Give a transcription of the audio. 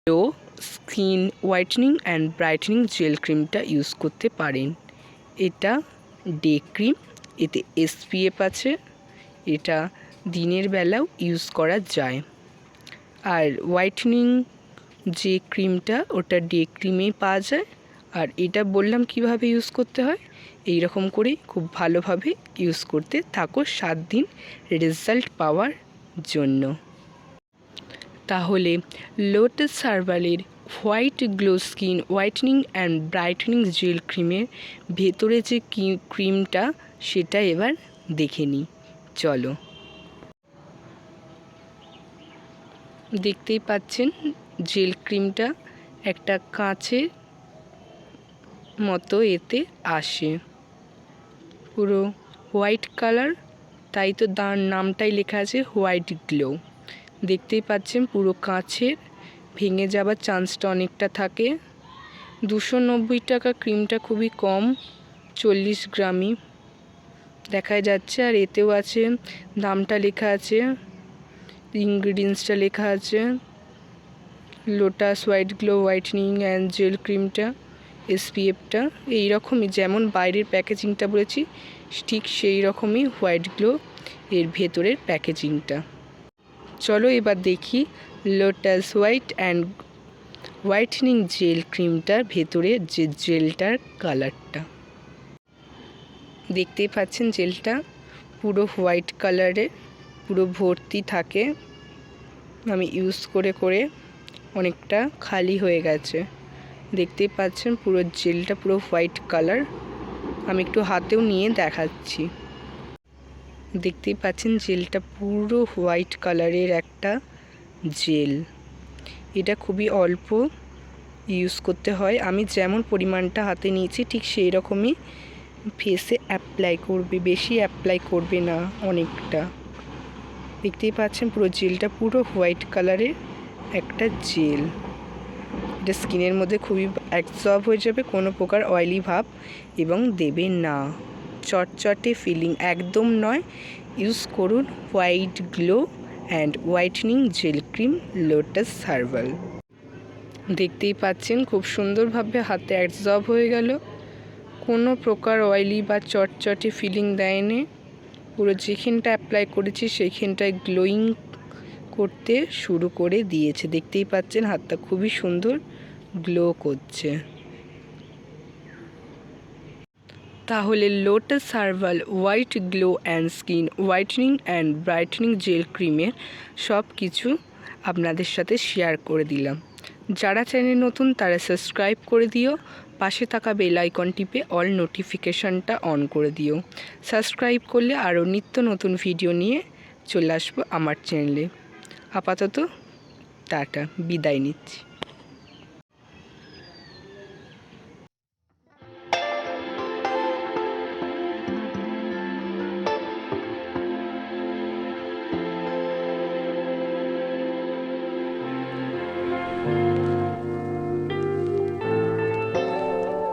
Glow skin whitening and brightening gel ক্রিমটা use করতে পারেন। এটা ডে ক্রিম, এতে SPF আছে, এটা দিনের বেলাও ইউজ করা যায়। আর হোয়াইটনিং যে ক্রিমটা ওটা ডে ক্রিমেই পাওয়া যায়। আর এটা বললাম কিভাবে ইউজ করতে হয়, এই রকম করে খুব ভালোভাবে ইউজ করতে থাকো 7 দিন রেজাল্ট পাওয়ার জন্য। তাহলে লোটাস হার্বালের white glow skin whitening and brightening gel ক্রিমের ভেতরে যে ক্রিমটা সেটা এবার দেখে নিই। চলো, দেখতেই পাচ্ছেন জেল ক্রিমটা একটা কাঁচের মতো এতে আসে, পুরো হোয়াইট কালার, তাই তো তার নামটাই লেখা আছে হোয়াইট গ্লো। দেখতেই পাচ্ছেন পুরো কাঁচের, ভেঙে যাবার চান্সটা অনেকটা থাকে। 290 টাকা ক্রিমটা খুবই কম, 40 গ্রামই দেখা যাচ্ছে। আর এতেও আছে দামটা লেখা আছে, ইনগ্রিডিয়েন্টসটা লেখা আছে। Lotus white glow whitening and gel ক্রিমটা SPFটা এইরকমই, যেমন বাইরের প্যাকেজিংটা বলেছি ঠিক সেই রকমই হোয়াইট গ্লো এর ভেতরের প্যাকেজিংটা। চলো এবার দেখি Lotus white and whitening gel ক্রিমটার ভেতরে যে জেলটার কালারটা। দেখতেই পাচ্ছেন জেলটা পুরো হোয়াইট কালারে পুরো ভর্তি থাকে। আমি ইউজ করে করে অনেকটা খালি হয়ে গেছে। দেখতেই পাচ্ছেন পুরো জেলটা পুরো হোয়াইট কালার। আমি একটু হাতেও নিয়ে দেখাচ্ছি। দেখতেই পাচ্ছেন জেলটা পুরো হোয়াইট কালারের একটা জেল। এটা খুবই অল্প ইউজ করতে হয়। আমি যেমন পরিমাণটা হাতে নিয়েছি ঠিক সেই রকমই ফেসে অ্যাপ্লাই করবে, বেশি অ্যাপ্লাই করবে না, অনেকটা। দেখতেই পাচ্ছেন পুরো জেলটা পুরো হোয়াইট কালারের একটা জেল। এটা স্কিনের মধ্যে খুবই অ্যাবজর্ব হয়ে যাবে, কোনো প্রকার অয়েলি ভাব এবং দেবে না। চটচটে ফিলিং একদম নয়। ইউজ করুন white glow and whitening jail cream lotus herbal. দেখতেই পাচ্ছেন খুব সুন্দরভাবে হাতে অ্যাবজর্ব হয়ে গেল, কোনো প্রকার অয়েলি বা চটচটে ফিলিং দেয়নি। পুরো যেখানটা অ্যাপ্লাই করেছি সেইখানটায় গ্লোয়িং করতে শুরু করে দিয়েছে। দেখতেই পাচ্ছেন হাতটা খুবই সুন্দর গ্লো করছে। তাহলে Lotus herbal white glow and skin whitening and brightening gel ক্রিমের সব কিছু আপনাদের সাথে শেয়ার করে দিলাম। যারা চ্যানেল নতুন তারা সাবস্ক্রাইব করে দিও, পাশে থাকা বেল আইকন টিপে অল নোটিফিকেশানটা অন করে দিও। সাবস্ক্রাইব করলে আরও নিত্য নতুন ভিডিও নিয়ে চলে আসবো আমার চ্যানেলে। আপাতত টাটা, বিদায় নিচ্ছি।